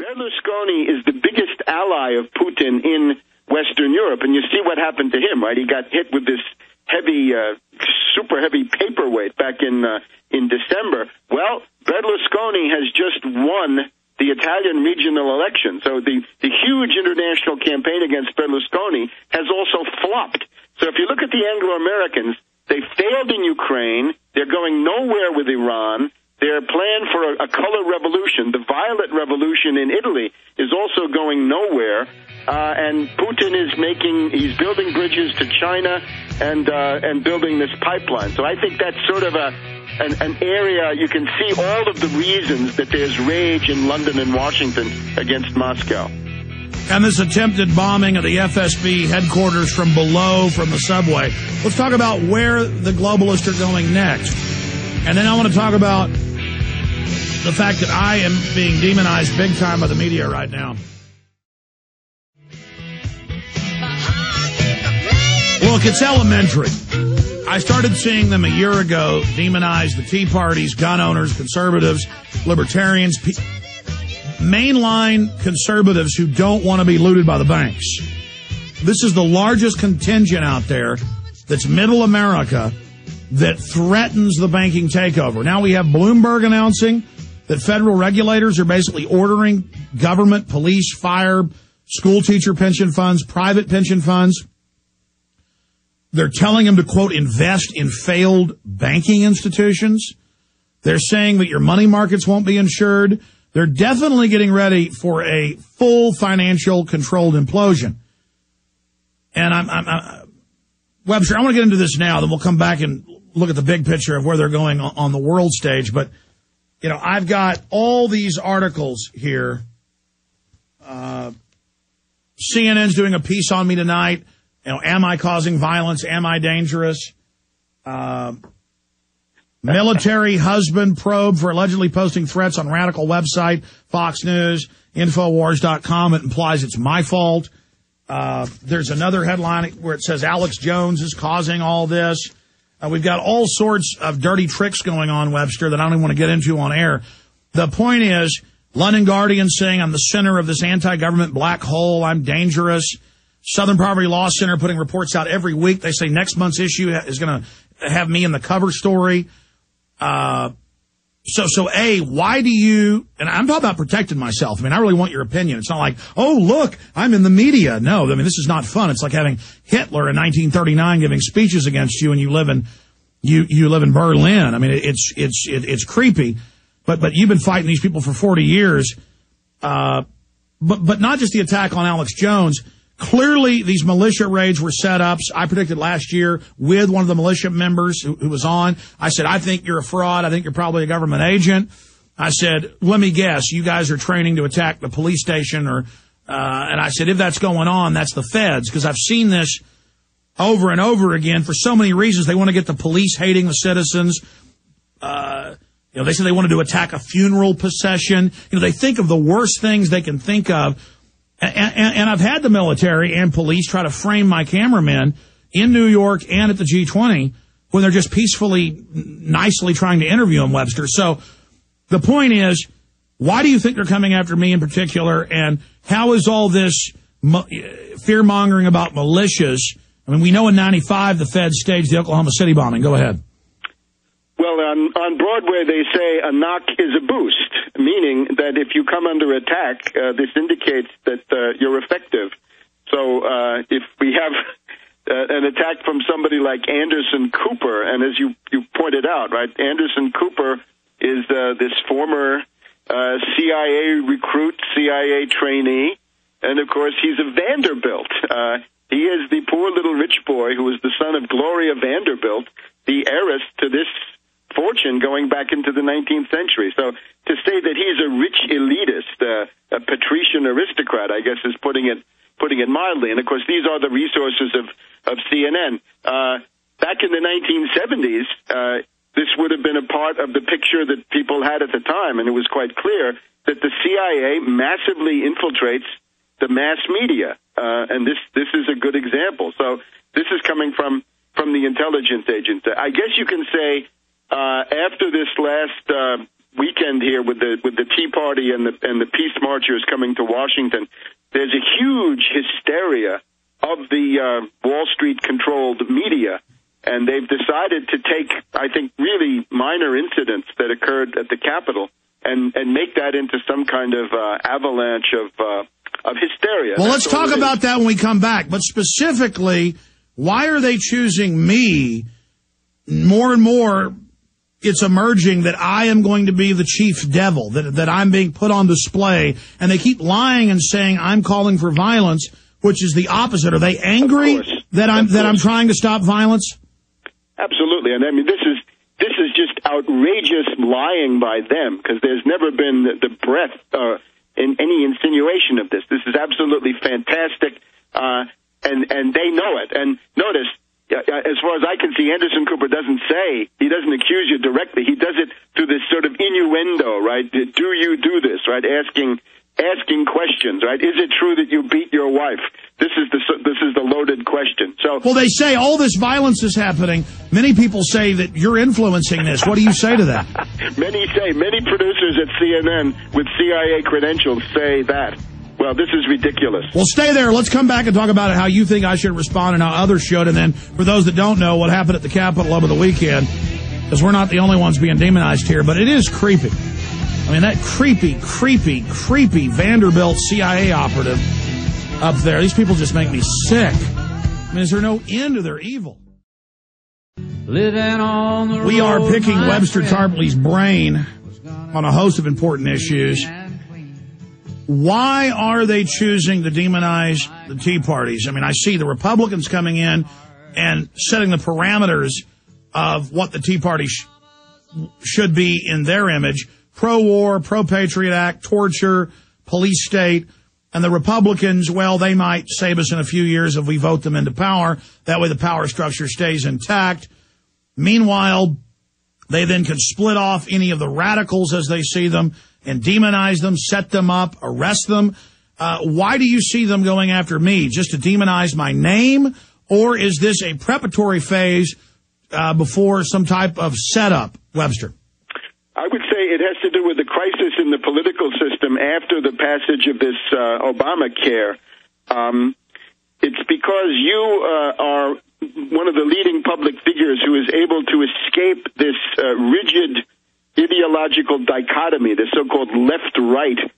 Berlusconi is the biggest ally of Putin in Western Europe, and you see what happened to him, right? He got hit with this heavy, super heavy paperweight back in December. Well, Berlusconi has just won the Italian regional election. So the huge international campaign against Berlusconi has also flopped. So if you look at the Anglo-Americans, they failed in Ukraine. They're going nowhere with Iran. Their plan for a color revolution, the violet revolution in Italy, is also going nowhere. And Putin he's building bridges to China and building this pipeline. So I think that's sort of an area you can see all of the reasons that there's rage in London and Washington against Moscow. And this attempted bombing of the FSB headquarters from below, from the subway. Let's talk about where the globalists are going next. And then I want to talk about the fact that I am being demonized big time by the media right now. Look, it's elementary. I started seeing them a year ago demonize the Tea Parties, gun owners, conservatives, libertarians, mainline conservatives who don't want to be looted by the banks. This is the largest contingent out there that's middle America that threatens the banking takeover. Now we have Bloomberg announcing that federal regulators are basically ordering government, police, fire, school teacher pension funds, private pension funds. They're telling them to, quote, invest in failed banking institutions. They're saying that your money markets won't be insured. They're definitely getting ready for a full financial controlled implosion. And Webster, I want to get into this now, then we'll come back and look at the big picture of where they're going on the world stage. But, you know, I've got all these articles here. CNN's doing a piece on me tonight. You know, am I causing violence? Am I dangerous? Military husband probe for allegedly posting threats on radical website, Fox News, Infowars.com. It implies it's my fault. There's another headline where it says Alex Jones is causing all this. We've got all sorts of dirty tricks going on, Webster, that I don't even want to get into on air. The point is, London Guardian saying I'm the center of this anti-government black hole. I'm dangerous. Southern Poverty Law Center putting reports out every week. They say next month's issue is going to have me in the cover story. So why do you, and I'm talking about protecting myself. I mean, I really want your opinion. It's not like, oh, look, I'm in the media. No, I mean, this is not fun. It's like having Hitler in 1939 giving speeches against you and you live in Berlin. I mean, it's creepy, but you've been fighting these people for 40 years. But not just the attack on Alex Jones. Clearly, these militia raids were set-ups. I predicted last year with one of the militia members who was on. I said, I think you're a fraud. I think you're probably a government agent. I said, let me guess, you guys are training to attack the police station. And I said, if that's going on, that's the feds, because I've seen this over and over again for so many reasons. They want to get the police hating the citizens. They say they wanted to attack a funeral procession. They think of the worst things they can think of. And I've had the military and police try to frame my cameramen in New York and at the G20 when they're just peacefully, nicely trying to interview them, Webster. So the point is, why do you think they're coming after me in particular? And how is all this fear-mongering about militias? I mean, we know in 95 the feds staged the Oklahoma City bombing. Go ahead. Well, on Broadway, they say a knock is a boost, meaning that if you come under attack, this indicates that you're effective. So if we have an attack from somebody like Anderson Cooper, and as you pointed out, right, Anderson Cooper is this former CIA recruit, CIA trainee, and, of course, he's a Vanderbilt. He is the poor little rich boy who is the son of Gloria Vanderbilt, the heiress to this fortune going back into the 19th century. So to say that he's a rich elitist, a patrician aristocrat, I guess is putting it mildly. And of course, these are the resources of CNN. Back in the 1970s, this would have been a part of the picture that people had at the time, and it was quite clear that the CIA massively infiltrates the mass media, and this is a good example. So this is coming from the intelligence agency. I guess you can say after this last weekend here with the Tea Party and the peace marchers coming to Washington, there's a huge hysteria of the Wall Street-controlled media, and they've decided to take, I think, really minor incidents that occurred at the Capitol and make that into some kind of avalanche of hysteria. Well, let's talk about that when we come back. But specifically, why are they choosing me? More and more, it's emerging that I am going to be the chief devil, that I'm being put on display, and they keep lying and saying I'm calling for violence, which is the opposite. Are they angry that I'm trying to stop violence? Absolutely, and I mean this is just outrageous lying by them, because there's never been the breath in any insinuation of this. This is absolutely fantastic, and they know it. And notice, as far as I can see, Anderson Cooper doesn't accuse you directly. He does it through this sort of innuendo, right? Do you do this, right? Asking questions, right? Is it true that you beat your wife? This is the loaded question. So, well, they say all this violence is happening. Many people say that you're influencing this. What do you say to that? Many producers at CNN with CIA credentials say that. Well, this is ridiculous. Well, stay there. Let's come back and talk about how you think I should respond and how others should. And then for those that don't know what happened at the Capitol over the weekend, because we're not the only ones being demonized here, but it is creepy. I mean, that creepy Vanderbilt CIA operative up there, these people just make me sick. I mean, is there no end to their evil? We are picking Webster Tarpley's brain on a host of important issues. Why are they choosing to demonize the Tea Parties? I mean, I see the Republicans coming in and setting the parameters of what the Tea Party should be in their image. Pro-war, pro-Patriot Act, torture, police state. And the Republicans, well, they might save us in a few years if we vote them into power. That way the power structure stays intact. Meanwhile, they then could split off any of the radicals as they see them and demonize them, set them up, arrest them. Why do you see them going after me? Just to demonize my name? Or is this a preparatory phase before some type of setup, Webster? I would say it has to do with the crisis in the political system after the passage of this Obamacare. It's because you are one of the leading public figures who is able to escape this rigid ideological dichotomy, the so-called left-right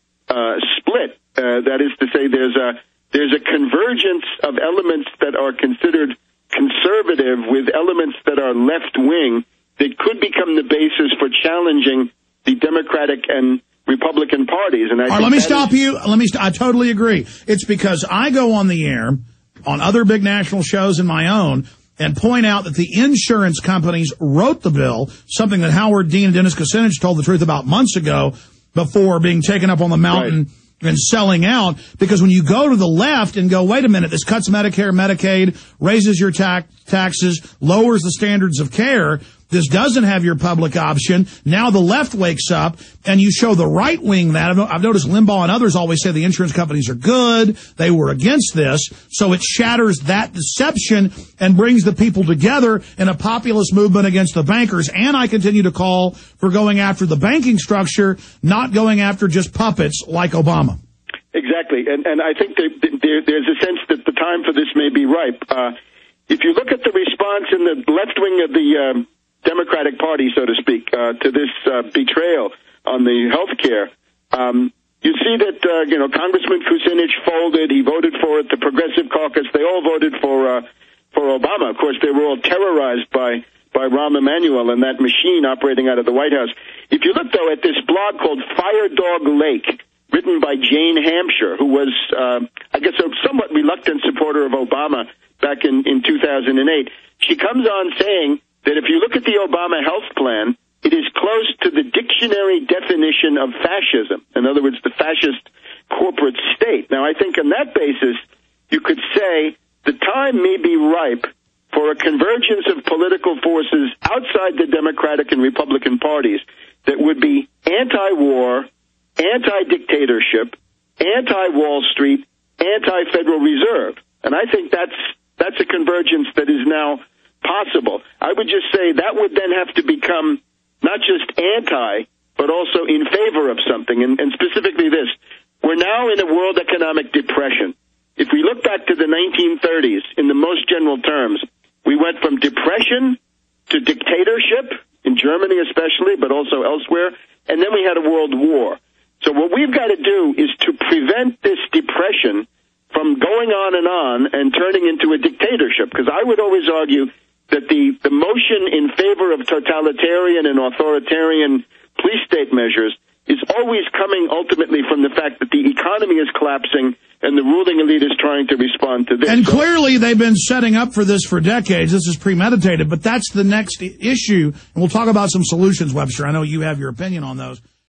split. That is to say, there's a convergence of elements that are considered conservative with elements that are left-wing that could become the basis for challenging the Democratic and Republican parties. And let me stop you. I totally agree. It's because I go on the air on other big national shows and my own and point out that the insurance companies wrote the bill, something that Howard Dean and Dennis Kucinich told the truth about months ago before being taken up on the mountain and selling out. Because when you go to the left and go, wait a minute, this cuts Medicare, Medicaid, raises your taxes, lowers the standards of care, this doesn't have your public option. Now the left wakes up and you show the right wing that. I've noticed Limbaugh and others always say the insurance companies are good. They were against this. So it shatters that deception and brings the people together in a populist movement against the bankers. And I continue to call for going after the banking structure, not going after just puppets like Obama. Exactly. And I think there's a sense that the time for this may be ripe. If you look at the response in the left wing of the Democratic Party, so to speak, to this betrayal on the health care, you see that, Congressman Kucinich folded. He voted for it. The Progressive Caucus, they all voted for Obama. Of course, they were all terrorized by Rahm Emanuel and that machine operating out of the White House. If you look, though, at this blog called Fire Dog Lake, written by Jane Hampshire, who was, I guess, a somewhat reluctant supporter of Obama back in 2008, she comes on saying that if you look at the Obama health plan, it is close to the dictionary definition of fascism. In other words, the fascist corporate state. Now, I think on that basis, you could say the time may be ripe for a convergence of political forces outside the Democratic and Republican parties that would be anti-war, anti-dictatorship, anti-Wall Street, anti-Federal Reserve. And I think that's a convergence that is now possible. I would just say that would then have to become not just anti, but also in favor of something, and specifically this. We're now in a world economic depression. If we look back to the 1930s, in the most general terms, we went from depression to dictatorship, in Germany especially, but also elsewhere, and then we had a world war. So what we've got to do is to prevent this depression from going on and turning into a dictatorship, because I would always argue that the motion in favor of totalitarian and authoritarian police state measures is always coming ultimately from the fact that the economy is collapsing and the ruling elite is trying to respond to this. And clearly they've been setting up for this for decades. This is premeditated, but that's the next issue. And we'll talk about some solutions, Webster. I know you have your opinion on those.